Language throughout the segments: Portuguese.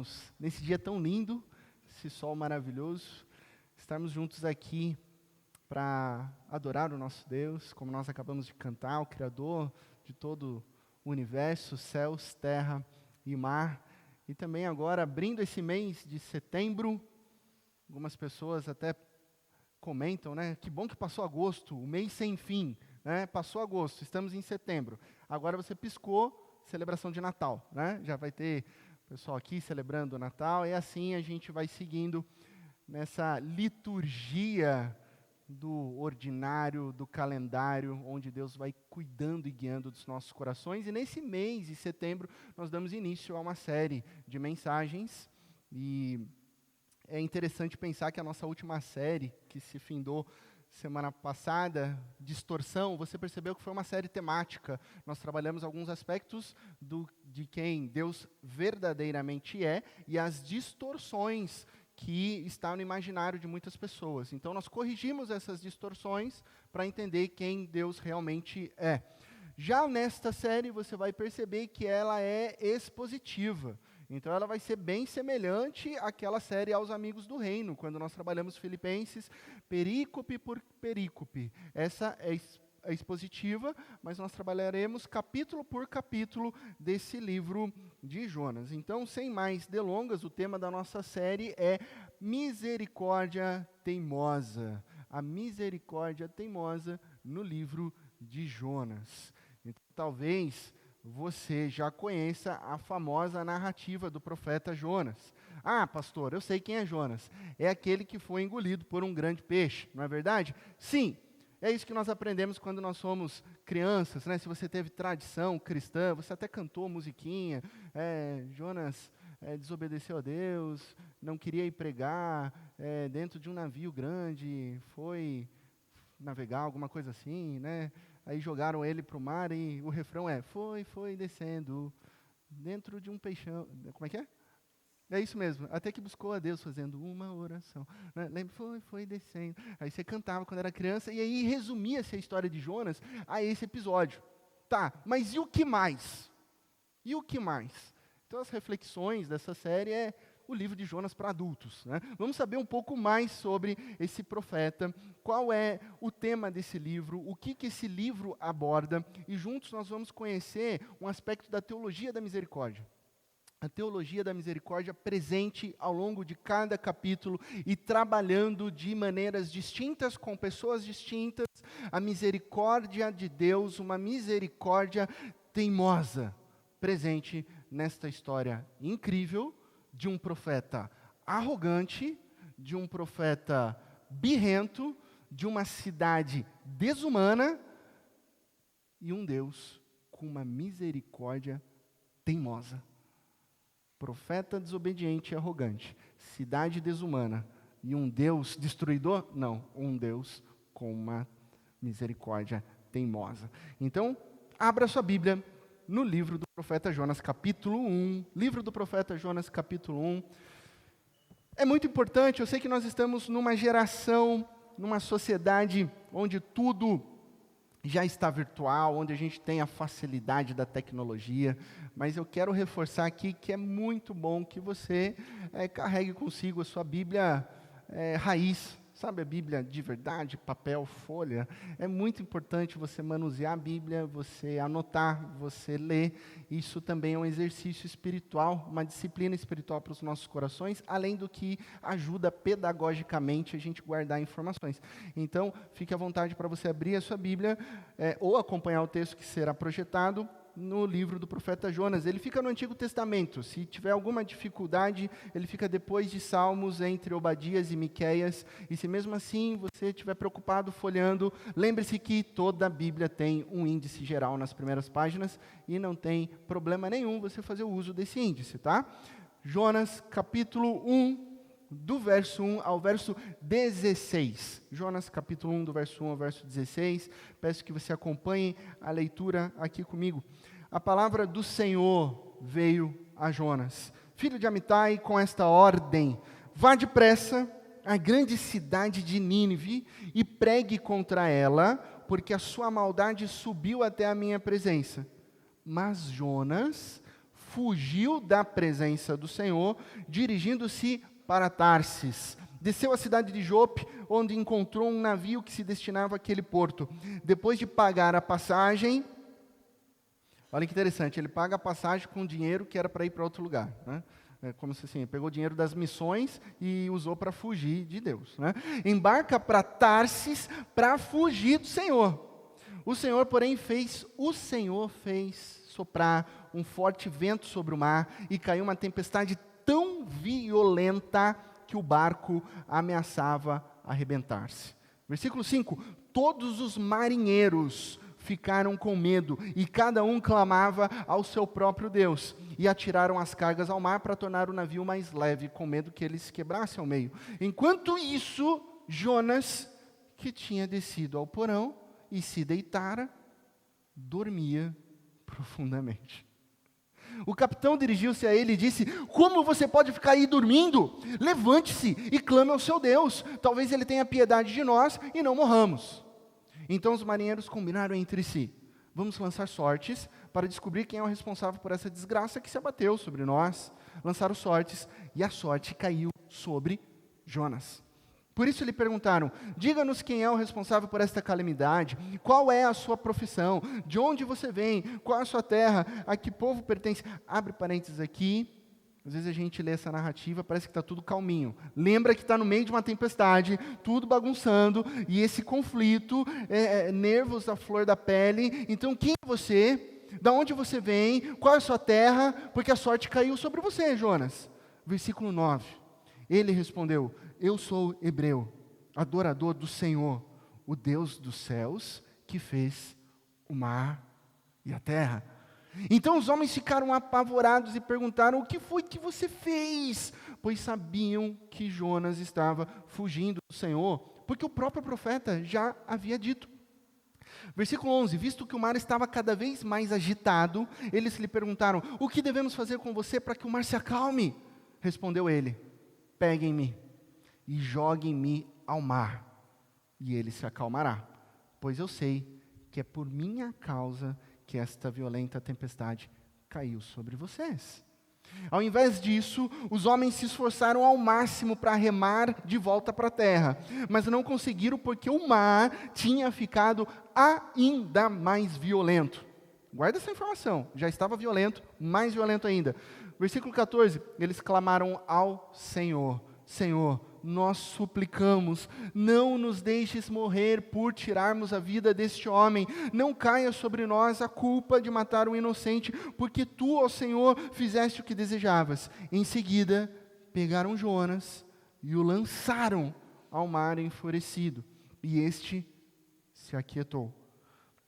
irmãos, nesse dia tão lindo, esse sol maravilhoso, estarmos juntos aqui para adorar o nosso Deus, como nós acabamos de cantar, o Criador de todo o universo, céus, terra e mar. E também agora, abrindo esse mês de setembro, algumas pessoas até comentam, né? Que bom que passou agosto, o mês sem fim, né? Passou agosto, estamos em setembro. Agora você piscou, celebração de Natal, né? Já vai ter pessoal aqui celebrando o Natal, e assim a gente vai seguindo nessa liturgia do ordinário, do calendário, onde Deus vai cuidando e guiando dos nossos corações. E nesse mês de setembro, nós damos início a uma série de mensagens, e é interessante pensar que a nossa última série, que se findou semana passada, Distorção, você percebeu que foi uma série temática. Nós trabalhamos alguns aspectos de quem Deus verdadeiramente é e as distorções que estão no imaginário de muitas pessoas. Então, nós corrigimos essas distorções para entender quem Deus realmente é. Já nesta série, você vai perceber que ela é expositiva. Então, ela vai ser bem semelhante àquela série Aos Amigos do Reino, quando nós trabalhamos Filipenses, perícope por perícope. Essa é expositiva, mas nós trabalharemos capítulo por capítulo desse livro de Jonas. Então, sem mais delongas, o tema da nossa série é misericórdia teimosa. A misericórdia teimosa no livro de Jonas. Então, talvez você já conheça a famosa narrativa do profeta Jonas. Ah, pastor, eu sei quem é Jonas. É aquele que foi engolido por um grande peixe, não é verdade? Sim, é isso que nós aprendemos quando nós somos crianças, né? Se você teve tradição cristã, você até cantou musiquinha, Jonas desobedeceu a Deus, não queria ir pregar, dentro de um navio grande, foi navegar, alguma coisa assim, né? Aí jogaram ele para o mar e o refrão é, foi descendo, dentro de um peixão, como é que é? É isso mesmo, até que buscou a Deus fazendo uma oração, né? Lembra, foi descendo, aí você cantava quando era criança, e aí resumia-se a história de Jonas a esse episódio. Tá, mas e o que mais? E o que mais? Então as reflexões dessa série é o livro de Jonas para adultos, né? Vamos saber um pouco mais sobre esse profeta, qual é o tema desse livro, o que esse livro aborda, e juntos nós vamos conhecer um aspecto da teologia da misericórdia. A teologia da misericórdia presente ao longo de cada capítulo e trabalhando de maneiras distintas, com pessoas distintas, a misericórdia de Deus, uma misericórdia teimosa, presente nesta história incrível de um profeta arrogante, de um profeta birrento, de uma cidade desumana e um Deus com uma misericórdia teimosa. Profeta desobediente e arrogante, cidade desumana e um Deus destruidor? Não, um Deus com uma misericórdia teimosa. Então, abra sua Bíblia no livro do profeta Jonas, capítulo 1. Livro do profeta Jonas, capítulo 1. É muito importante, eu sei que nós estamos numa geração, numa sociedade onde tudo já está virtual, onde a gente tem a facilidade da tecnologia, mas eu quero reforçar aqui que é muito bom que você carregue consigo a sua Bíblia raiz, sabe, a Bíblia de verdade, papel, folha. É muito importante você manusear a Bíblia, você anotar, você ler. Isso também é um exercício espiritual, uma disciplina espiritual para os nossos corações, além do que ajuda pedagogicamente a gente guardar informações. Então, fique à vontade para você abrir a sua Bíblia ou acompanhar o texto que será projetado no livro do profeta Jonas. Ele fica no Antigo Testamento. Se tiver alguma dificuldade, ele fica depois de Salmos, entre Obadias e Miqueias. E se mesmo assim você estiver preocupado folheando, lembre-se que toda a Bíblia tem um índice geral nas primeiras páginas e não tem problema nenhum você fazer o uso desse índice, tá? Jonas, capítulo 1, do verso 1 ao verso 16. Jonas, capítulo 1, do verso 1 ao verso 16. Peço que você acompanhe a leitura aqui comigo. A palavra do Senhor veio a Jonas, filho de Amitai, com esta ordem: vá depressa à grande cidade de Nínive e pregue contra ela, porque a sua maldade subiu até a minha presença. Mas Jonas fugiu da presença do Senhor, dirigindo-se para Tarsis. Desceu à cidade de Jope, onde encontrou um navio que se destinava àquele porto. Depois de pagar a passagem, olha que interessante, ele paga a passagem com dinheiro que era para ir para outro lugar, né? É como se assim, pegou o dinheiro das missões e usou para fugir de Deus, né? Embarca para Tarsis para fugir do Senhor. O Senhor fez soprar um forte vento sobre o mar e caiu uma tempestade tão violenta que o barco ameaçava arrebentar-se. Versículo 5: todos os marinheiros ficaram com medo, e cada um clamava ao seu próprio Deus, e atiraram as cargas ao mar para tornar o navio mais leve, com medo que ele se quebrasse ao meio. Enquanto isso, Jonas, que tinha descido ao porão e se deitara, dormia profundamente. O capitão dirigiu-se a ele e disse: como você pode ficar aí dormindo? Levante-se e clame ao seu Deus, talvez ele tenha piedade de nós e não morramos. Então os marinheiros combinaram entre si: vamos lançar sortes para descobrir quem é o responsável por essa desgraça que se abateu sobre nós. Lançaram sortes e a sorte caiu sobre Jonas. Por isso lhe perguntaram: diga-nos quem é o responsável por esta calamidade, qual é a sua profissão, de onde você vem, qual é a sua terra, a que povo pertence. Abre parênteses aqui, às vezes a gente lê essa narrativa, parece que está tudo calminho. Lembra que está no meio de uma tempestade, tudo bagunçando, e esse conflito, nervos à flor da pele. Então quem é você? Da onde você vem? Qual é a sua terra? Porque a sorte caiu sobre você, Jonas. Versículo 9. Ele respondeu: eu sou hebreu, adorador do Senhor, o Deus dos céus, que fez o mar e a terra. Então os homens ficaram apavorados e perguntaram: o que foi que você fez? Pois sabiam que Jonas estava fugindo do Senhor, porque o próprio profeta já havia dito. Versículo 11: visto que o mar estava cada vez mais agitado, eles lhe perguntaram: o que devemos fazer com você para que o mar se acalme? Respondeu ele: peguem-me e joguem-me ao mar, e ele se acalmará, pois eu sei que é por minha causa que esta violenta tempestade caiu sobre vocês. Ao invés disso, os homens se esforçaram ao máximo para remar de volta para a terra, mas não conseguiram porque o mar tinha ficado ainda mais violento. Guarda essa informação, já estava violento, mais violento ainda. Versículo 14, eles clamaram ao Senhor: Senhor, nós suplicamos, não nos deixes morrer por tirarmos a vida deste homem, não caia sobre nós a culpa de matar um inocente, porque tu, ó Senhor, fizeste o que desejavas. Em seguida, pegaram Jonas e o lançaram ao mar enfurecido, e este se aquietou.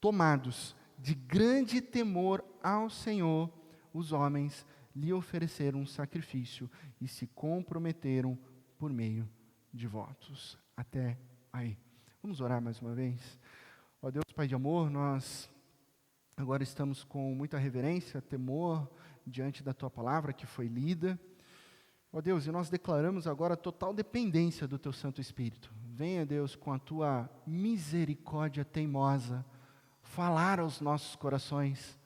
Tomados de grande temor ao Senhor, os homens lhe ofereceram um sacrifício e se comprometeram por meio de votos. Até aí. Vamos orar mais uma vez? Ó Deus, Pai de amor, nós agora estamos com muita reverência, temor diante da Tua palavra que foi lida. Ó Deus, e nós declaramos agora total dependência do Teu Santo Espírito. Venha, Deus, com a Tua misericórdia teimosa, falar aos nossos corações,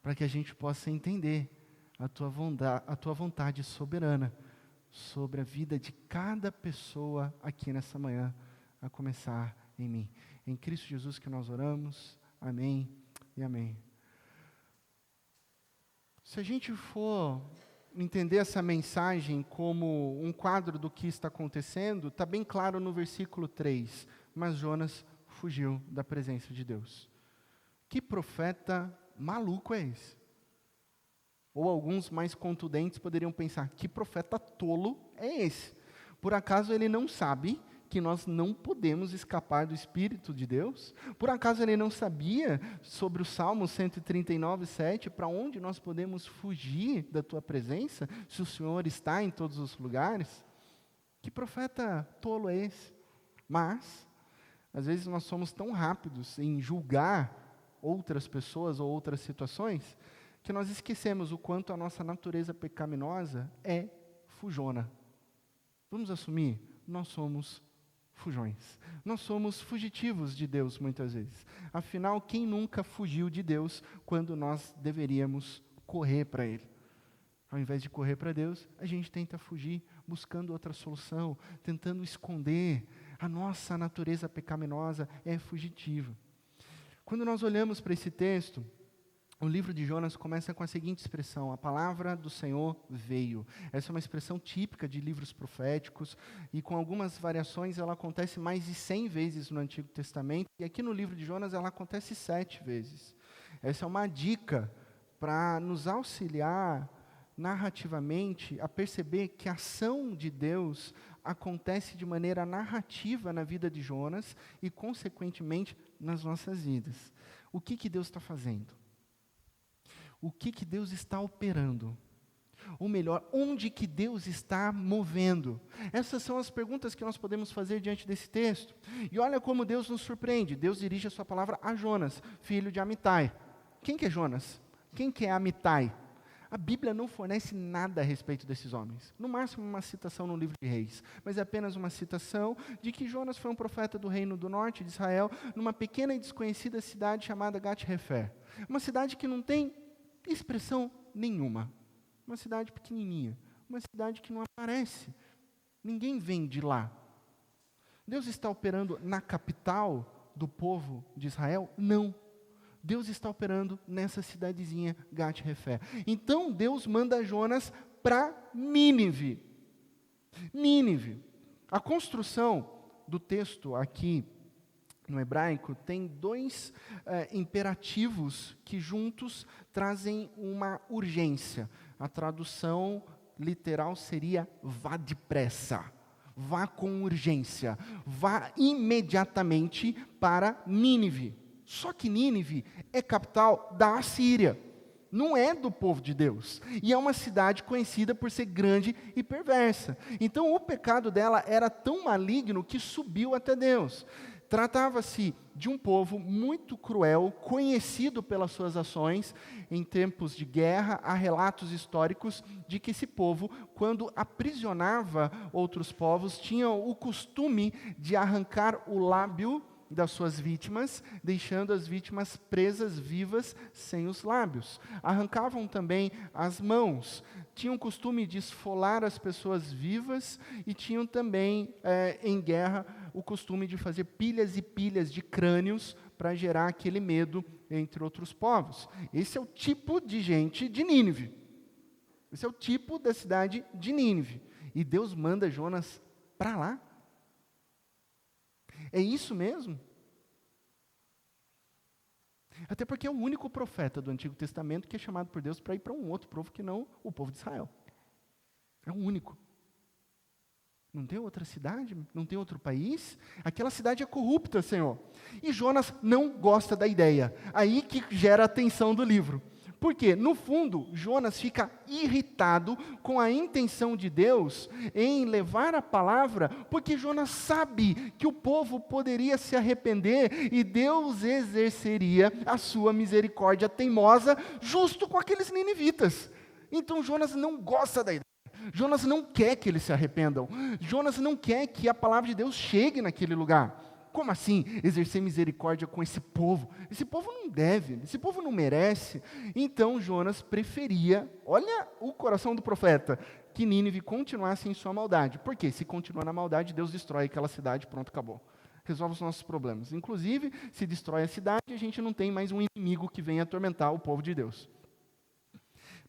para que a gente possa entender a Tua vontade soberana sobre a vida de cada pessoa aqui nessa manhã, a começar em mim. Em Cristo Jesus que nós oramos. Amém e amém. Se a gente for entender essa mensagem como um quadro do que está acontecendo, está bem claro no versículo 3. Mas Jonas fugiu da presença de Deus. Que profeta maluco é esse? Ou alguns mais contundentes poderiam pensar: que profeta tolo é esse? Por acaso ele não sabe que nós não podemos escapar do Espírito de Deus? Por acaso ele não sabia sobre o Salmo 139, 7, para onde nós podemos fugir da Tua presença, se o Senhor está em todos os lugares? Que profeta tolo é esse? Mas, às vezes nós somos tão rápidos em julgar outras pessoas ou outras situações, que nós esquecemos o quanto a nossa natureza pecaminosa é fujona. Vamos assumir? Nós somos fujões. Nós somos fugitivos de Deus muitas vezes. Afinal, quem nunca fugiu de Deus quando nós deveríamos correr para Ele? Ao invés de correr para Deus, a gente tenta fugir, buscando outra solução, tentando esconder. A nossa natureza pecaminosa é fugitiva. Quando nós olhamos para esse texto, o livro de Jonas começa com a seguinte expressão: a palavra do Senhor veio. Essa é uma expressão típica de livros proféticos, e com algumas variações ela acontece mais de 100 vezes no Antigo Testamento, e aqui no livro de Jonas ela acontece 7 vezes. Essa é uma dica para nos auxiliar narrativamente a perceber que a ação de Deus acontece de maneira narrativa na vida de Jonas e, consequentemente, nas nossas vidas. O que Deus está fazendo? O que Deus está operando? Ou melhor, onde que Deus está movendo? Essas são as perguntas que nós podemos fazer diante desse texto. E olha como Deus nos surpreende. Deus dirige a sua palavra a Jonas, filho de Amitai. Quem que é Jonas? Quem que é Amitai? A Bíblia não fornece nada a respeito desses homens. No máximo uma citação no livro de Reis. Mas é apenas uma citação de que Jonas foi um profeta do reino do norte de Israel, numa pequena e desconhecida cidade chamada Gat-Hefer. Uma cidade que não tem expressão nenhuma. Uma cidade pequenininha. Uma cidade que não aparece. Ninguém vem de lá. Deus está operando na capital do povo de Israel? Não. Deus está operando nessa cidadezinha Gat-Hefer. Então Deus manda Jonas para Nínive. Nínive. A construção do texto aqui no hebraico tem 2 imperativos que juntos trazem uma urgência. A tradução literal seria vá depressa. Vá com urgência. Vá imediatamente para Nínive. Só que Nínive é capital da Assíria, não é do povo de Deus. E é uma cidade conhecida por ser grande e perversa. Então o pecado dela era tão maligno que subiu até Deus. Tratava-se de um povo muito cruel, conhecido pelas suas ações. Em tempos de guerra, há relatos históricos de que esse povo, quando aprisionava outros povos, tinha o costume de arrancar o lábio das suas vítimas, deixando as vítimas presas vivas sem os lábios. Arrancavam também as mãos, tinham o costume de esfolar as pessoas vivas e tinham também, em guerra, o costume de fazer pilhas e pilhas de crânios para gerar aquele medo entre outros povos. Esse é o tipo de gente de Nínive. Esse é o tipo da cidade de Nínive. E Deus manda Jonas para lá. É isso mesmo? Até porque é o único profeta do Antigo Testamento que é chamado por Deus para ir para um outro povo que não o povo de Israel. É o único. Não tem outra cidade? Não tem outro país? Aquela cidade é corrupta, Senhor. E Jonas não gosta da ideia. Aí que gera a tensão do livro. Por quê? No fundo, Jonas fica irritado com a intenção de Deus em levar a palavra, porque Jonas sabe que o povo poderia se arrepender e Deus exerceria a sua misericórdia teimosa justo com aqueles ninivitas. Então Jonas não gosta da ideia. Jonas não quer que eles se arrependam. Jonas não quer que a palavra de Deus chegue naquele lugar. Como assim exercer misericórdia com esse povo? Esse povo não deve, esse povo não merece. Então Jonas preferia, olha o coração do profeta, que Nínive continuasse em sua maldade. Por quê? Se continuar na maldade, Deus destrói aquela cidade, pronto, acabou. Resolve os nossos problemas. Inclusive, se destrói a cidade, a gente não tem mais um inimigo que venha atormentar o povo de Deus.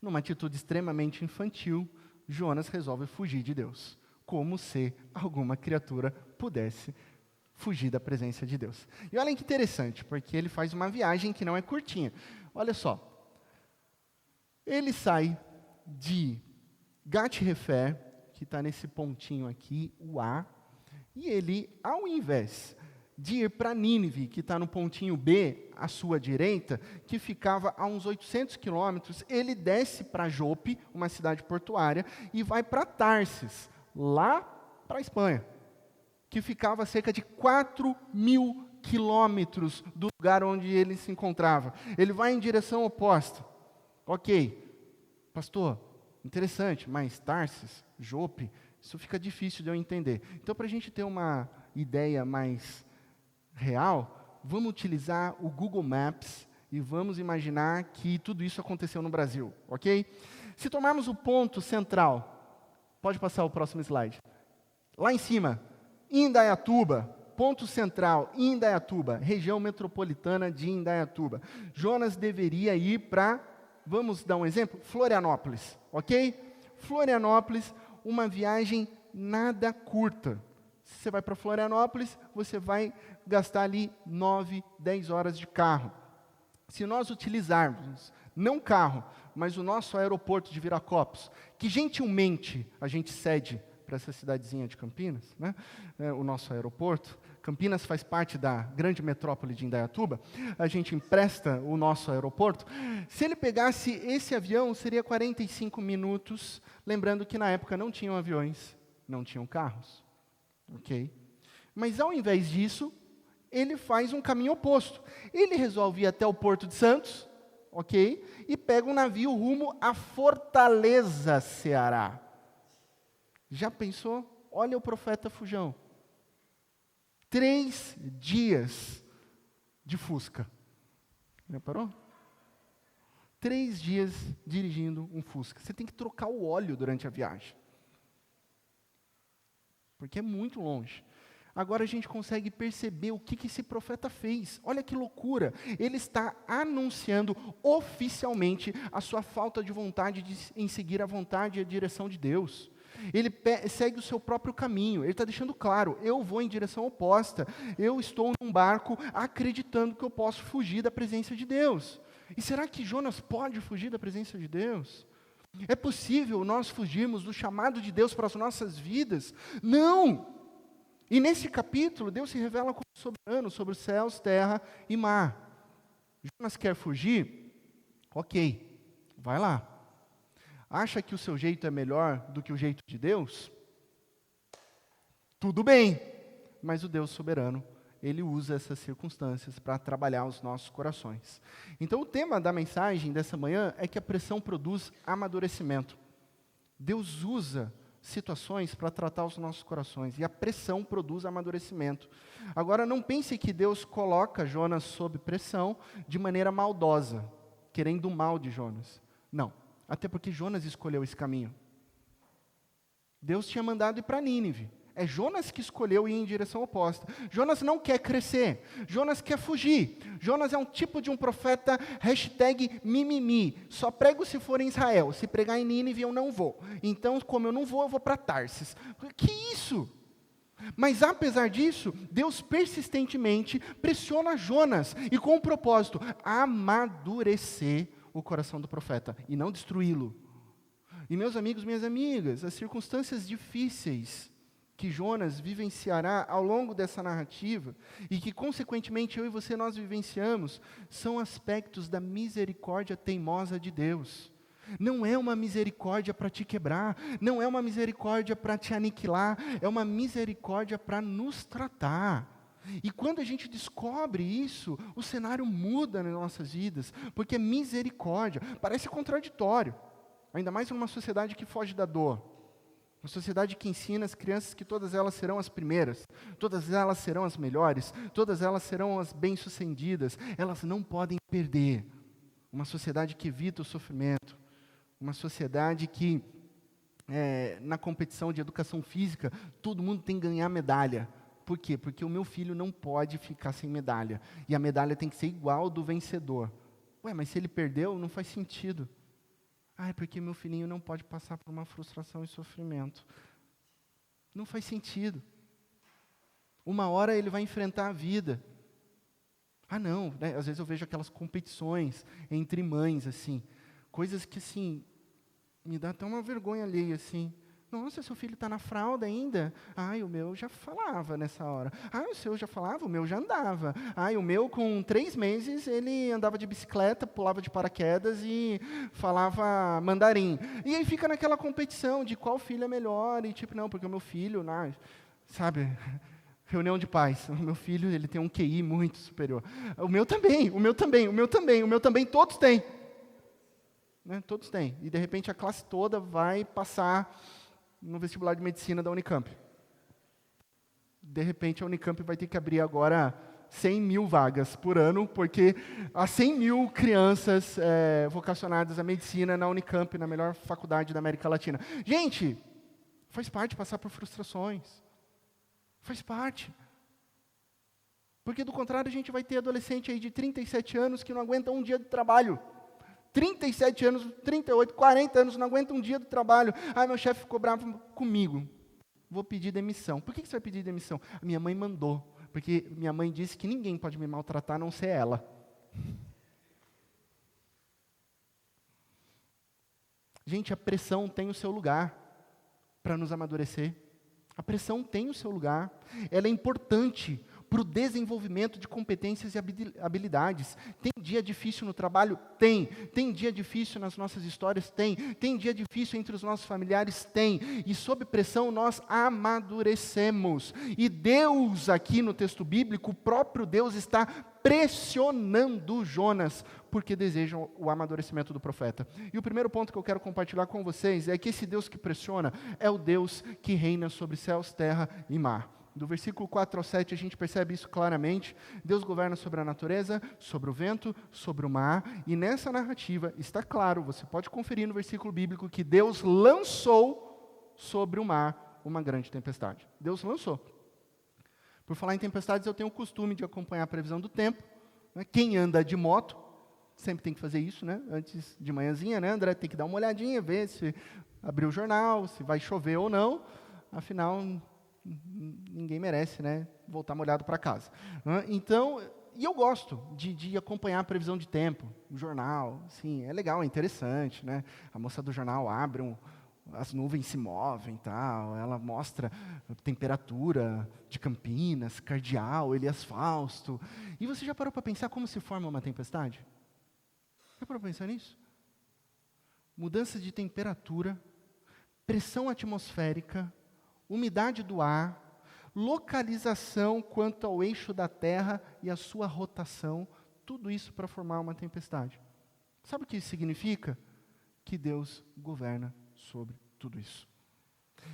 Numa atitude extremamente infantil, Jonas resolve fugir de Deus, como se alguma criatura pudesse fugir da presença de Deus. E olha que interessante, porque ele faz uma viagem que não é curtinha. Olha só, ele sai de Gat-Hefer, que está nesse pontinho aqui, o A, e ele, ao invés de ir para Nínive, que está no pontinho B, à sua direita, que ficava a uns 800 quilômetros, ele desce para Jope, uma cidade portuária, e vai para Tarsis, lá para a Espanha, que ficava a cerca de 4.000 quilômetros do lugar onde ele se encontrava. Ele vai em direção oposta. Ok, pastor, interessante, mas Tarsis, Jope, isso fica difícil de eu entender. Então, para a gente ter uma ideia mais real, vamos utilizar o Google Maps e vamos imaginar que tudo isso aconteceu no Brasil, ok? Se tomarmos o ponto central, pode passar o próximo slide. Lá em cima, Indaiatuba, ponto central, Indaiatuba, região metropolitana de Indaiatuba. Jonas deveria ir para, vamos dar um exemplo, Florianópolis, ok? Florianópolis, uma viagem nada curta. Se você vai para Florianópolis, você vai gastar ali 9, 10 horas de carro. Se nós utilizarmos, não carro, mas o nosso aeroporto de Viracopos, que gentilmente a gente cede para essa cidadezinha de Campinas, né? O nosso aeroporto. Campinas faz parte da grande metrópole de Indaiatuba, a gente empresta o nosso aeroporto. Se ele pegasse esse avião, seria 45 minutos, lembrando que na época não tinham aviões, não tinham carros, ok? Mas ao invés disso, ele faz um caminho oposto. Ele resolve ir até o Porto de Santos, ok? E pega um navio rumo a Fortaleza, Ceará. Já pensou? Olha o profeta Fujão. 3 dias de Fusca. Já parou? 3 dias dirigindo um Fusca. Você tem que trocar o óleo durante a viagem. Porque é muito longe. Agora a gente consegue perceber o que esse profeta fez. Olha que loucura. Ele está anunciando oficialmente a sua falta de vontade em seguir a vontade e a direção de Deus. Ele segue o seu próprio caminho. Ele está deixando claro, eu vou em direção oposta. Eu estou num barco acreditando que eu posso fugir da presença de Deus. E será que Jonas pode fugir da presença de Deus? É possível nós fugirmos do chamado de Deus para as nossas vidas? Não! E nesse capítulo, Deus se revela como soberano sobre os céus, terra e mar. Jonas quer fugir? Ok, vai lá. Acha que o seu jeito é melhor do que o jeito de Deus? Tudo bem, mas o Deus soberano, Ele usa essas circunstâncias para trabalhar os nossos corações. Então, o tema da mensagem dessa manhã é que a pressão produz amadurecimento. Deus usa situações para tratar os nossos corações, e a pressão produz amadurecimento. Agora, não pense que Deus coloca Jonas sob pressão de maneira maldosa, querendo o mal de Jonas. Não. Até porque Jonas escolheu esse caminho. Deus tinha mandado ir para Nínive. É Jonas que escolheu ir em direção oposta. Jonas não quer crescer. Jonas quer fugir. Jonas é um tipo de um profeta #mimimi. Só prego se for em Israel. Se pregar em Nínive, eu não vou. Então, como eu não vou, eu vou para Tarsis. Que isso? Mas apesar disso, Deus persistentemente pressiona Jonas. E com o propósito, amadurecer o coração do profeta, e não destruí-lo. E meus amigos, minhas amigas, as circunstâncias difíceis que Jonas vivenciará ao longo dessa narrativa, e que consequentemente eu e você nós vivenciamos, são aspectos da misericórdia teimosa de Deus. Não é uma misericórdia para te quebrar, não é uma misericórdia para te aniquilar, é uma misericórdia para nos tratar. E quando a gente descobre isso, o cenário muda nas nossas vidas, porque misericórdia parece contraditório, ainda mais numa sociedade que foge da dor, uma sociedade que ensina as crianças que todas elas serão as primeiras, todas elas serão as melhores, todas elas serão as bem-sucedidas, elas não podem perder, uma sociedade que evita o sofrimento, uma sociedade que, na competição de educação física, todo mundo tem que ganhar medalha. Por quê? Porque o meu filho não pode ficar sem medalha. E a medalha tem que ser igual ao do vencedor. Ué, mas se ele perdeu, não faz sentido. Ah, é porque meu filhinho não pode passar por uma frustração e sofrimento. Não faz sentido. Uma hora ele vai enfrentar a vida. Ah, não, né? Às vezes eu vejo aquelas competições entre mães, assim. Coisas que, assim, me dá até uma vergonha alheia, assim. Nossa, seu filho está na fralda ainda? Ai, o meu já falava nessa hora. Ai, o seu já falava? O meu já andava. Ai, o meu com 3 meses, ele andava de bicicleta, pulava de paraquedas e falava mandarim. E aí fica naquela competição de qual filho é melhor. E tipo, não, porque o meu filho, sabe, reunião de pais. O meu filho, ele tem um QI muito superior. O meu também, o meu também, o meu também, o meu também, todos têm. Né? Todos têm. E de repente a classe toda vai passar no vestibular de medicina da Unicamp. De repente a Unicamp vai ter que abrir agora 100 mil vagas por ano, porque há 100 mil crianças vocacionadas à medicina na Unicamp, na melhor faculdade da América Latina. Gente, faz parte passar por frustrações. Faz parte. Porque do contrário a gente vai ter adolescente aí de 37 anos que não aguenta um dia de trabalho. 37 anos, 38, 40 anos, não aguenta um dia do trabalho. Meu chefe ficou bravo comigo. Vou pedir demissão. Por que você vai pedir demissão? A minha mãe mandou. Porque minha mãe disse que ninguém pode me maltratar, a não ser ela. Gente, a pressão tem o seu lugar para nos amadurecer. A pressão tem o seu lugar. Ela é importante para o desenvolvimento de competências e habilidades. Tem dia difícil no trabalho? Tem. Tem dia difícil nas nossas histórias? Tem. Tem dia difícil entre os nossos familiares? Tem. E sob pressão nós amadurecemos. E Deus, aqui no texto bíblico, o próprio Deus está pressionando Jonas, porque desejam o amadurecimento do profeta. E o primeiro ponto que eu quero compartilhar com vocês é que esse Deus que pressiona é o Deus que reina sobre céus, terra e mar. Do versículo 4 ao 7 a gente percebe isso claramente. Deus governa sobre a natureza, sobre o vento, sobre o mar. E nessa narrativa está claro, você pode conferir no versículo bíblico, que Deus lançou sobre o mar uma grande tempestade. Deus lançou. Por falar em tempestades, eu tenho o costume de acompanhar a previsão do tempo. Né? Quem anda de moto, sempre tem que fazer isso, né? Antes de manhãzinha, né, André? Tem que dar uma olhadinha, ver se abriu o jornal, se vai chover ou não. Afinal, ninguém merece, né, voltar molhado para casa. Então, e eu gosto de acompanhar a previsão de tempo, o jornal, sim, é legal, é interessante, né? A moça do jornal abre as nuvens se movem, tal, ela mostra a temperatura de Campinas, Cardeal, Elias Fausto. E você já parou para pensar como se forma uma tempestade? Já parou para pensar nisso? Mudança de temperatura, pressão atmosférica, umidade do ar, localização quanto ao eixo da Terra e a sua rotação, tudo isso para formar uma tempestade. Sabe o que isso significa? Que Deus governa sobre tudo isso.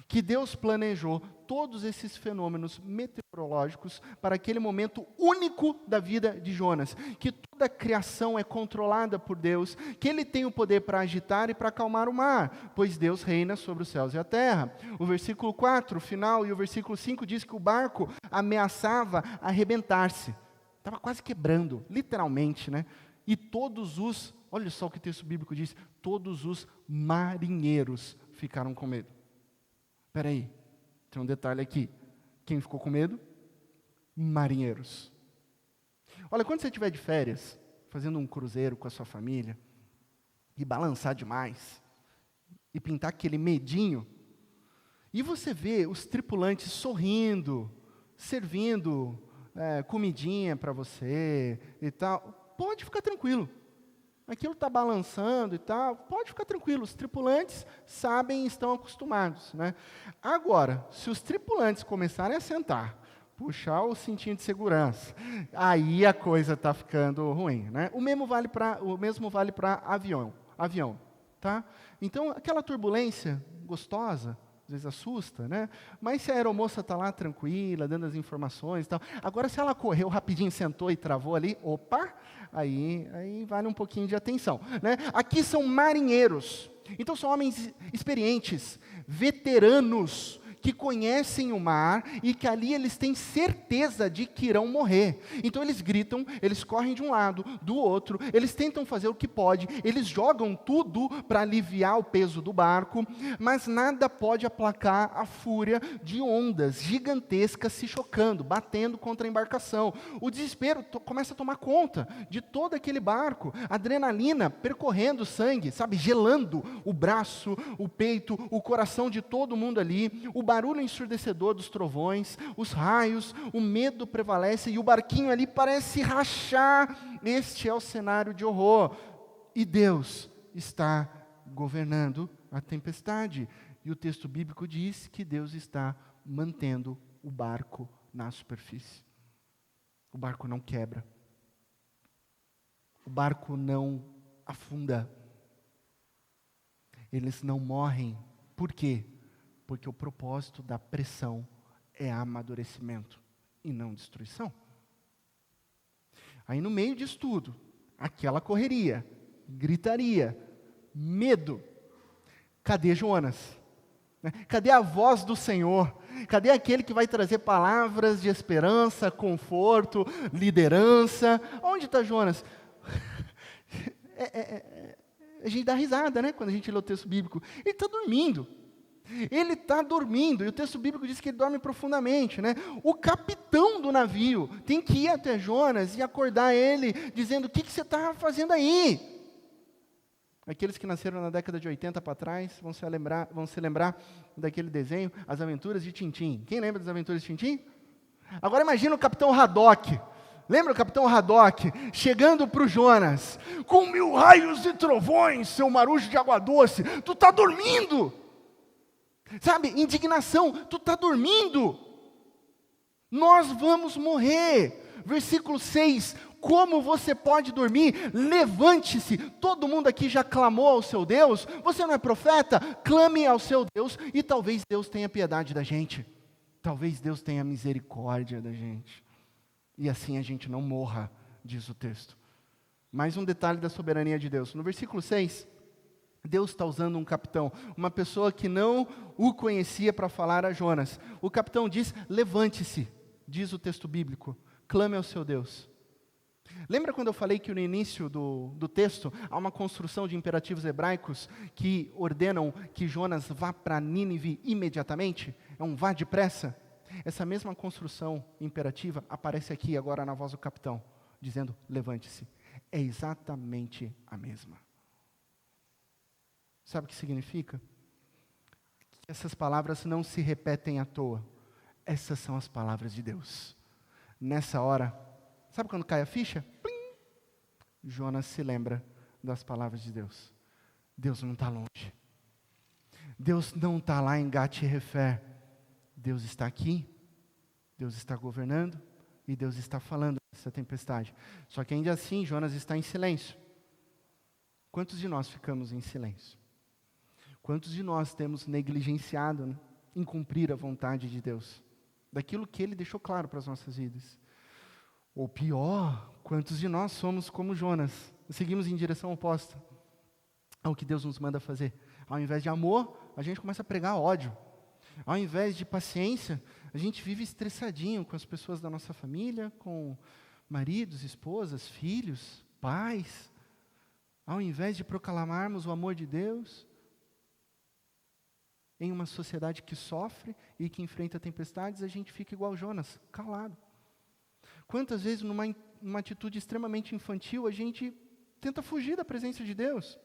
Que Deus planejou todos esses fenômenos meteorológicos para aquele momento único da vida de Jonas. Que toda a criação é controlada por Deus, que Ele tem o poder para agitar e para acalmar o mar, pois Deus reina sobre os céus e a terra. O versículo 4, final, e o versículo 5 diz que o barco ameaçava arrebentar-se. Estava quase quebrando, literalmente, né? E olha só o que o texto bíblico diz, todos os marinheiros ficaram com medo. Espera aí, tem um detalhe aqui. Quem ficou com medo? Marinheiros. Olha, quando você estiver de férias, fazendo um cruzeiro com a sua família, e balançar demais, e pintar aquele medinho, e você vê os tripulantes sorrindo, servindo comidinha para você e tal, pode ficar tranquilo. Aquilo está balançando e tal, pode ficar tranquilo, os tripulantes sabem e estão acostumados, né? Agora, se os tripulantes começarem a sentar, puxar o cintinho de segurança, aí a coisa está ficando ruim, né? O mesmo vale para avião, tá? Então, aquela turbulência gostosa, às vezes assusta, né? Mas se a aeromoça está lá tranquila, dando as informações e tal, agora se ela correu rapidinho, sentou e travou ali, opa, aí vale um pouquinho de atenção, né? Aqui são marinheiros, então são homens experientes, veteranos, que conhecem o mar e que ali eles têm certeza de que irão morrer. Então eles gritam, eles correm de um lado, do outro, eles tentam fazer o que pode, eles jogam tudo para aliviar o peso do barco, mas nada pode aplacar a fúria de ondas gigantescas se chocando, batendo contra a embarcação. O desespero começa a tomar conta de todo aquele barco, adrenalina percorrendo o sangue, sabe, gelando o braço, o peito, o coração de todo mundo ali, o barulho ensurdecedor dos trovões, os raios, o medo prevalece e o barquinho ali parece rachar. Este é o cenário de horror. E Deus está governando a tempestade. E o texto bíblico diz que Deus está mantendo o barco na superfície. O barco não quebra. O barco não afunda. Eles não morrem. Por quê? Porque o propósito da pressão é amadurecimento e não destruição. Aí no meio disso tudo, aquela correria, gritaria, medo. Cadê Jonas? Cadê a voz do Senhor? Cadê aquele que vai trazer palavras de esperança, conforto, liderança? Onde está Jonas? A gente dá risada, né? Quando a gente lê o texto bíblico. Ele está dormindo. Ele está dormindo. E o texto bíblico diz que ele dorme profundamente, né? O capitão do navio tem que ir até Jonas e acordar ele, dizendo: o que você está fazendo aí? Aqueles que nasceram na década de 80 para trás vão se lembrar daquele desenho, As Aventuras de Tintim. Quem lembra das Aventuras de Tintim? Agora imagina o Capitão Haddock. Lembra o Capitão Haddock chegando para o Jonas? Com 1000 raios e trovões, seu marujo de água doce, tu está dormindo. Sabe, indignação, tu está dormindo. Nós vamos morrer. Versículo 6, como você pode dormir? Levante-se. Todo mundo aqui já clamou ao seu Deus. Você não é profeta? Clame ao seu Deus e talvez Deus tenha piedade da gente. Talvez Deus tenha misericórdia da gente. E assim a gente não morra, diz o texto. Mais um detalhe da soberania de Deus. No versículo 6, Deus está usando um capitão, uma pessoa que não o conhecia para falar a Jonas. O capitão diz: levante-se, diz o texto bíblico, clame ao seu Deus. Lembra quando eu falei que no início do texto há uma construção de imperativos hebraicos que ordenam que Jonas vá para Nínive imediatamente? É um vá depressa. Essa mesma construção imperativa aparece aqui agora na voz do capitão, dizendo: levante-se. É exatamente a mesma. Sabe o que significa? Que essas palavras não se repetem à toa. Essas são as palavras de Deus. Nessa hora, sabe quando cai a ficha? Plim! Jonas se lembra das palavras de Deus. Deus não está longe. Deus não está lá em Gat-Hefer. Deus está aqui. Deus está governando. E Deus está falando dessa tempestade. Só que ainda assim, Jonas está em silêncio. Quantos de nós ficamos em silêncio? Quantos de nós temos negligenciado, né, em cumprir a vontade de Deus? Daquilo que Ele deixou claro para as nossas vidas. Ou pior, quantos de nós somos como Jonas? Seguimos em direção oposta ao que Deus nos manda fazer. Ao invés de amor, a gente começa a pregar ódio. Ao invés de paciência, a gente vive estressadinho com as pessoas da nossa família, com maridos, esposas, filhos, pais. Ao invés de proclamarmos o amor de Deus em uma sociedade que sofre e que enfrenta tempestades, a gente fica igual Jonas, calado. Quantas vezes, numa atitude extremamente infantil, a gente tenta fugir da presença de Deus?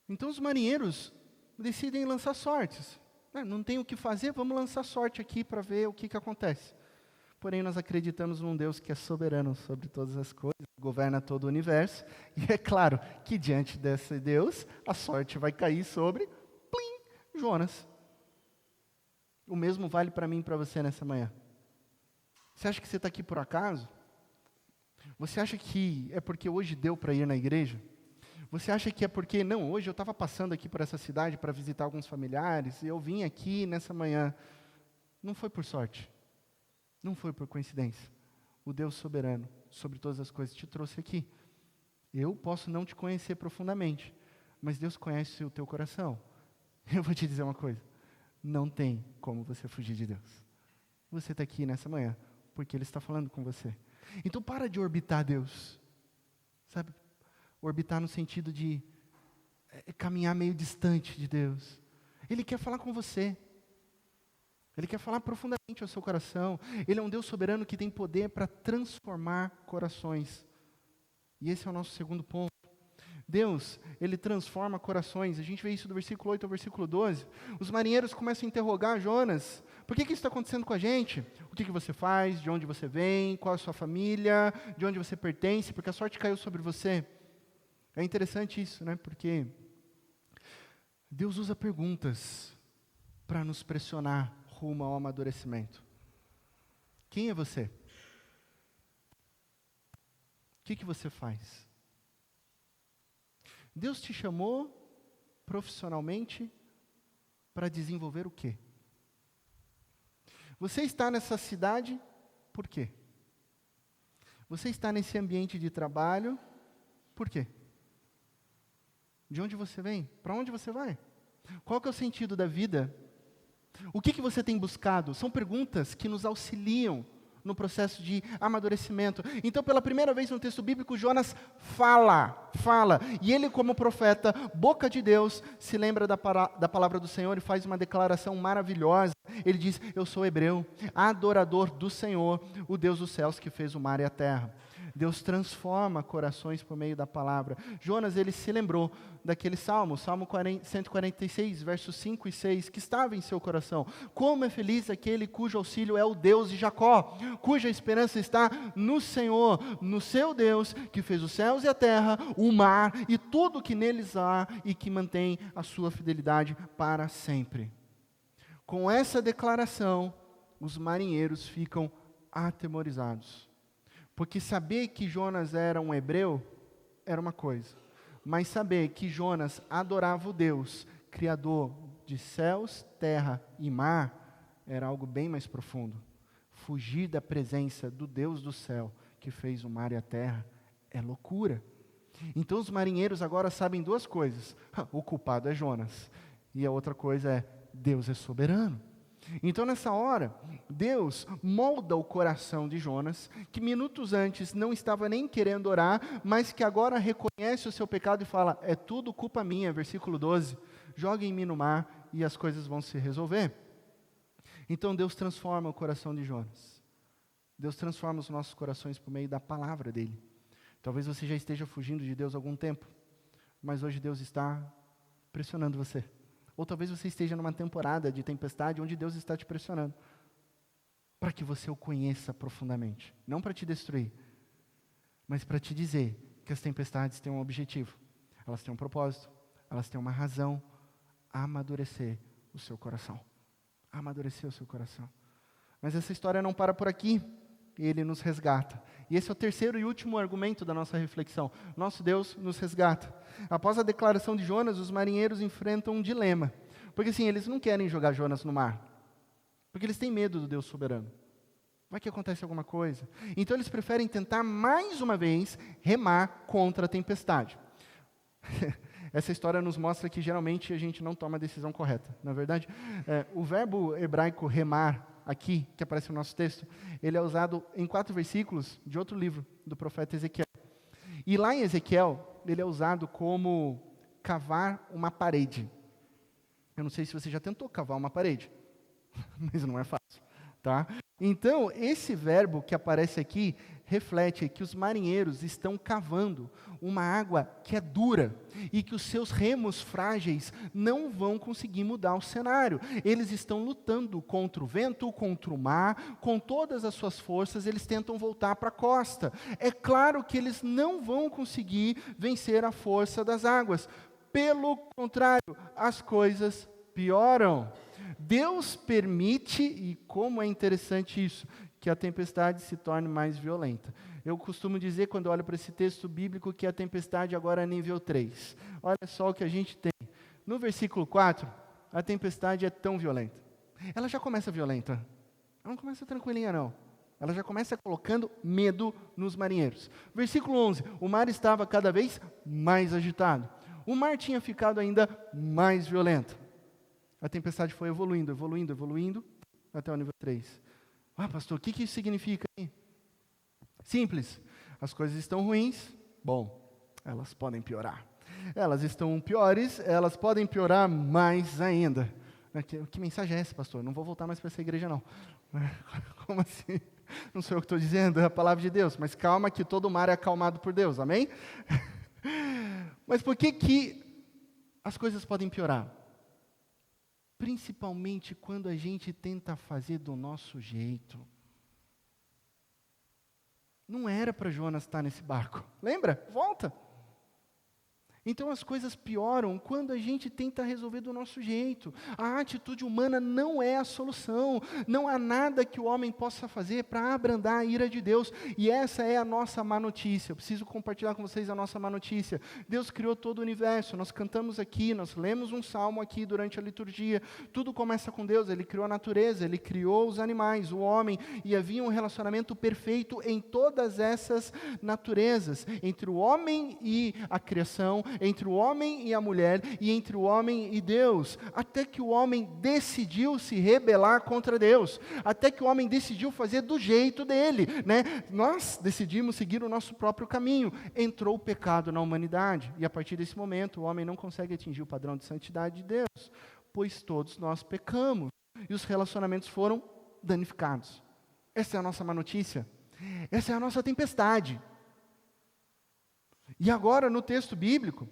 Então os marinheiros decidem lançar sortes. Não tem o que fazer, vamos lançar sorte aqui para ver o que acontece. Porém, nós acreditamos num Deus que é soberano sobre todas as coisas, governa todo o universo, e é claro que diante desse Deus, a sorte vai cair sobre, plim, Jonas. O mesmo vale para mim e para você nessa manhã. Você acha que você está aqui por acaso? Você acha que é porque hoje deu para ir na igreja? Você acha que é porque, não, hoje eu estava passando aqui por essa cidade para visitar alguns familiares, e eu vim aqui nessa manhã. Não foi por sorte. Não foi por coincidência. O Deus soberano, sobre todas as coisas, te trouxe aqui. Eu posso não te conhecer profundamente, mas Deus conhece o teu coração. Eu vou te dizer uma coisa. Não tem como você fugir de Deus. Você está aqui nessa manhã, porque Ele está falando com você. Então para de orbitar Deus. Sabe? Orbitar no sentido de caminhar meio distante de Deus. Ele quer falar com você. Ele quer falar profundamente ao seu coração. Ele é um Deus soberano que tem poder para transformar corações. E esse é o nosso segundo ponto. Deus, Ele transforma corações. A gente vê isso do versículo 8 ao versículo 12. Os marinheiros começam a interrogar Jonas. Por que isso está acontecendo com a gente? O que você faz? De onde você vem? Qual é a sua família? De onde você pertence? Porque a sorte caiu sobre você. É interessante isso, né? Porque Deus usa perguntas para nos pressionar rumo ao amadurecimento. Quem é você? O que você faz? Deus te chamou profissionalmente para desenvolver o quê? Você está nessa cidade por quê? Você está nesse ambiente de trabalho, por quê? De onde você vem? Para onde você vai? Qual que é o sentido da vida? O que você tem buscado? São perguntas que nos auxiliam no processo de amadurecimento. Então, pela primeira vez no texto bíblico, Jonas fala. E ele, como profeta, boca de Deus, se lembra da palavra do Senhor e faz uma declaração maravilhosa. Ele diz: eu sou hebreu, adorador do Senhor, o Deus dos céus que fez o mar e a terra. Deus transforma corações por meio da palavra. Jonas, ele se lembrou daquele Salmo 146, versos 5 e 6, que estava em seu coração. Como é feliz aquele cujo auxílio é o Deus de Jacó, cuja esperança está no Senhor, no seu Deus, que fez os céus e a terra, o mar e tudo que neles há, e que mantém a sua fidelidade para sempre. Com essa declaração, os marinheiros ficam atemorizados. Porque saber que Jonas era um hebreu era uma coisa, mas saber que Jonas adorava o Deus, Criador de céus, terra e mar, era algo bem mais profundo. Fugir da presença do Deus do céu, que fez o mar e a terra, é loucura. Então os marinheiros agora sabem duas coisas: o culpado é Jonas, e a outra coisa é: Deus é soberano. Então nessa hora, Deus molda o coração de Jonas, que minutos antes não estava nem querendo orar, mas que agora reconhece o seu pecado e fala: é tudo culpa minha, versículo 12, joguem-me no mar e as coisas vão se resolver. Então Deus transforma o coração de Jonas. Deus transforma os nossos corações por meio da palavra dele. Talvez você já esteja fugindo de Deus há algum tempo, mas hoje Deus está pressionando você. Ou talvez você esteja numa temporada de tempestade onde Deus está te pressionando para que você o conheça profundamente. Não para te destruir, mas para te dizer que as tempestades têm um objetivo. Elas têm um propósito, elas têm uma razão: amadurecer o seu coração. Amadurecer o seu coração. Mas essa história não para por aqui. Ele nos resgata. E esse é o terceiro e último argumento da nossa reflexão. Nosso Deus nos resgata. Após a declaração de Jonas, os marinheiros enfrentam um dilema. Porque assim, eles não querem jogar Jonas no mar. Porque eles têm medo do Deus soberano. Vai que acontece alguma coisa. Então eles preferem tentar mais uma vez remar contra a tempestade. Essa história nos mostra que geralmente a gente não toma a decisão correta. Na verdade, o verbo hebraico remar, aqui, que aparece no nosso texto, ele é usado em 4 versículos de outro livro, do profeta Ezequiel. E lá em Ezequiel, ele é usado como cavar uma parede. Eu não sei se você já tentou cavar uma parede, mas não é fácil, tá? Então, esse verbo que aparece aqui reflete que os marinheiros estão cavando uma água que é dura e que os seus remos frágeis não vão conseguir mudar o cenário. Eles estão lutando contra o vento, contra o mar, com todas as suas forças, eles tentam voltar para a costa. É claro que eles não vão conseguir vencer a força das águas. Pelo contrário, as coisas pioram. Deus permite, e como é interessante isso, que a tempestade se torne mais violenta. Eu costumo dizer, quando eu olho para esse texto bíblico, que a tempestade agora é nível 3. Olha só o que a gente tem. No versículo 4, a tempestade é tão violenta. Ela já começa violenta. Ela não começa tranquilinha, não. Ela já começa colocando medo nos marinheiros. Versículo 11, o mar estava cada vez mais agitado. O mar tinha ficado ainda mais violento. A tempestade foi evoluindo, até o nível 3. Ah, pastor, o que isso significa aí? Simples. As coisas estão ruins, bom, elas podem piorar. Elas estão piores, elas podem piorar mais ainda. Que mensagem é essa, pastor? Não vou voltar mais para essa igreja, não. Como assim? Não sou eu que estou dizendo, é a palavra de Deus. Mas calma que todo mar é acalmado por Deus, amém? Mas por que as coisas podem piorar? Principalmente quando a gente tenta fazer do nosso jeito. Não era para Jonas estar nesse barco. Lembra? Volta. Então as coisas pioram quando a gente tenta resolver do nosso jeito. A atitude humana não é a solução. Não há nada que o homem possa fazer para abrandar a ira de Deus. E essa é a nossa má notícia. Eu preciso compartilhar com vocês a nossa má notícia. Deus criou todo o universo. Nós cantamos aqui, nós lemos um salmo aqui durante a liturgia. Tudo começa com Deus. Ele criou a natureza, Ele criou os animais, o homem. E havia um relacionamento perfeito em todas essas naturezas. Entre o homem e a criação, entre o homem e a mulher, e entre o homem e Deus, até que o homem decidiu se rebelar contra Deus, até que o homem decidiu fazer do jeito dele, né? Nós decidimos seguir o nosso próprio caminho, entrou o pecado na humanidade, e a partir desse momento o homem não consegue atingir o padrão de santidade de Deus, pois todos nós pecamos, e os relacionamentos foram danificados. Essa é a nossa má notícia, essa é a nossa tempestade. E agora, no texto bíblico,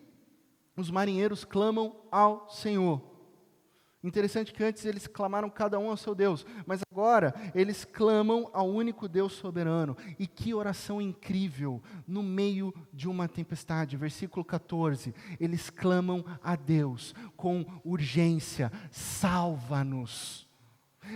os marinheiros clamam ao Senhor. Interessante que antes eles clamaram cada um ao seu Deus, mas agora eles clamam ao único Deus soberano. E que oração incrível, no meio de uma tempestade. Versículo 14, eles clamam a Deus com urgência: salva-nos.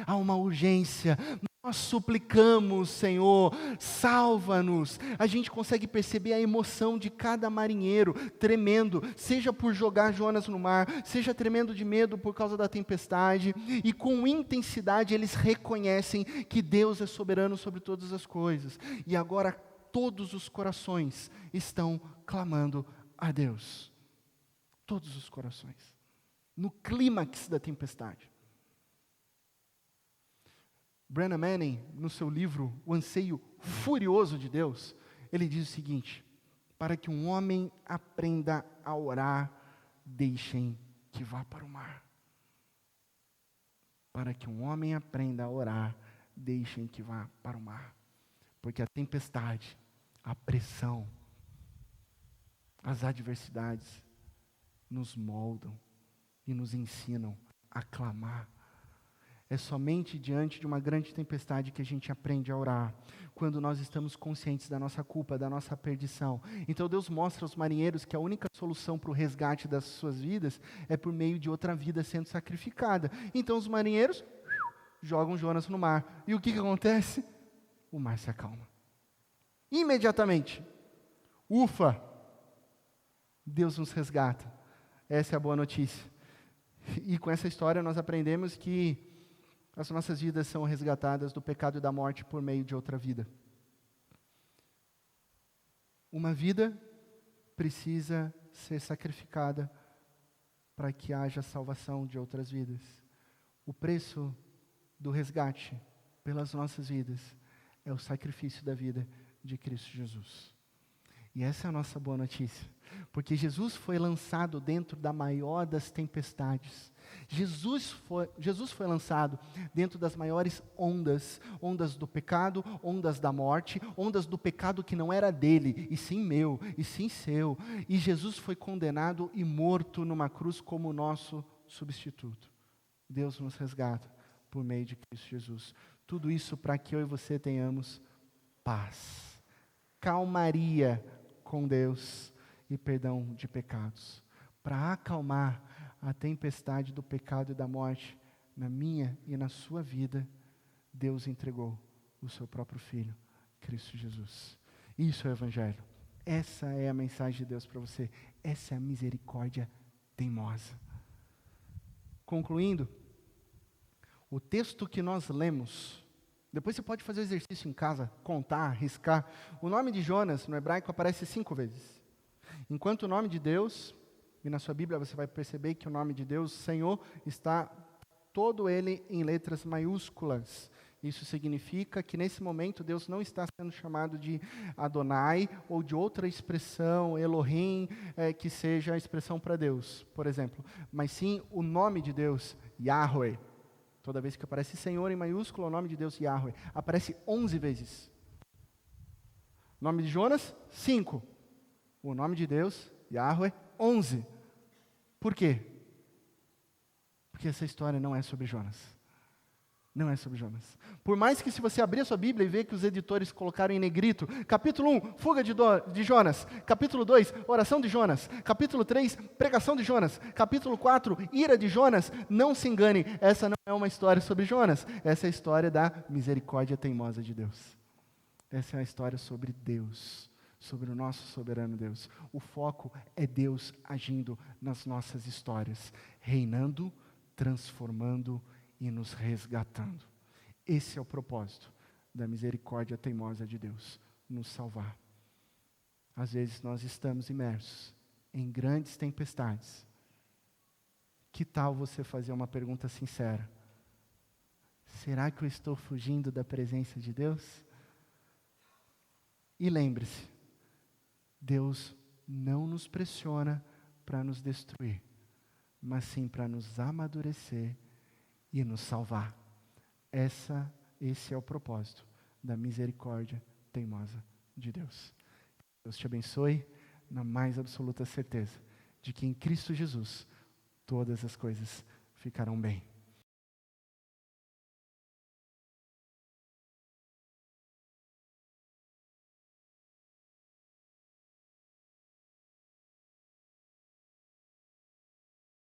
Há uma urgência. Nós suplicamos, Senhor, salva-nos. A gente consegue perceber a emoção de cada marinheiro, tremendo, seja por jogar Jonas no mar, seja tremendo de medo por causa da tempestade, e com intensidade eles reconhecem que Deus é soberano sobre todas as coisas. E agora todos os corações estão clamando a Deus. Todos os corações. No clímax da tempestade. Brennan Manning, no seu livro O Anseio Furioso de Deus, ele diz o seguinte: para que um homem aprenda a orar, deixem que vá para o mar. Para que um homem aprenda a orar, deixem que vá para o mar. Porque a tempestade, a pressão, as adversidades nos moldam e nos ensinam a clamar. É somente diante de uma grande tempestade que a gente aprende a orar, quando nós estamos conscientes da nossa culpa, da nossa perdição. Então Deus mostra aos marinheiros que a única solução para o resgate das suas vidas é por meio de outra vida sendo sacrificada. Então os marinheiros jogam Jonas no mar. E o que acontece? O mar se acalma. Imediatamente. Ufa! Deus nos resgata. Essa é a boa notícia. E com essa história nós aprendemos que as nossas vidas são resgatadas do pecado e da morte por meio de outra vida. Uma vida precisa ser sacrificada para que haja salvação de outras vidas. O preço do resgate pelas nossas vidas é o sacrifício da vida de Cristo Jesus. E essa é a nossa boa notícia, porque Jesus foi lançado dentro da maior das tempestades. Jesus foi lançado dentro das maiores ondas do pecado, ondas da morte, ondas do pecado que não era dele, e sim meu, e sim seu. E Jesus foi condenado e morto numa cruz como nosso substituto. Deus nos resgata por meio de Cristo Jesus. Tudo isso para que eu e você tenhamos paz, calmaria com Deus e perdão de pecados. Para acalmar a tempestade do pecado e da morte na minha e na sua vida, Deus entregou o seu próprio Filho, Cristo Jesus. Isso é o Evangelho. Essa é a mensagem de Deus para você. Essa é a misericórdia teimosa. Concluindo, o texto que nós lemos, depois você pode fazer o exercício em casa, contar, riscar. O nome de Jonas no hebraico aparece 5 vezes. Enquanto o nome de Deus, e na sua Bíblia você vai perceber que o nome de Deus, Senhor, está todo ele em letras maiúsculas. Isso significa que nesse momento Deus não está sendo chamado de Adonai ou de outra expressão, Elohim, que seja a expressão para Deus, por exemplo. Mas sim o nome de Deus, Yahweh. Toda vez que aparece Senhor em maiúsculo, o nome de Deus, Yahweh, aparece 11 vezes. O nome de Jonas, 5. O nome de Deus, Yahweh, 11. Por quê? Porque essa história não é sobre Jonas. Não é sobre Jonas. Por mais que se você abrir a sua Bíblia e ver que os editores colocaram em negrito, capítulo 1, fuga de Jonas, capítulo 2, oração de Jonas, capítulo 3, pregação de Jonas, capítulo 4, ira de Jonas, não se engane, essa não é uma história sobre Jonas, essa é a história da misericórdia teimosa de Deus. Essa é a história sobre Deus, sobre o nosso soberano Deus. O foco é Deus agindo nas nossas histórias, reinando, transformando e nos resgatando. Esse é o propósito da misericórdia teimosa de Deus, nos salvar. Às vezes nós estamos imersos em grandes tempestades. Que tal você fazer uma pergunta sincera? Será que eu estou fugindo da presença de Deus? E lembre-se, Deus não nos pressiona para nos destruir, mas sim para nos amadurecer e nos salvar. Esse é o propósito da misericórdia teimosa de Deus. Deus te abençoe na mais absoluta certeza de que em Cristo Jesus todas as coisas ficarão bem.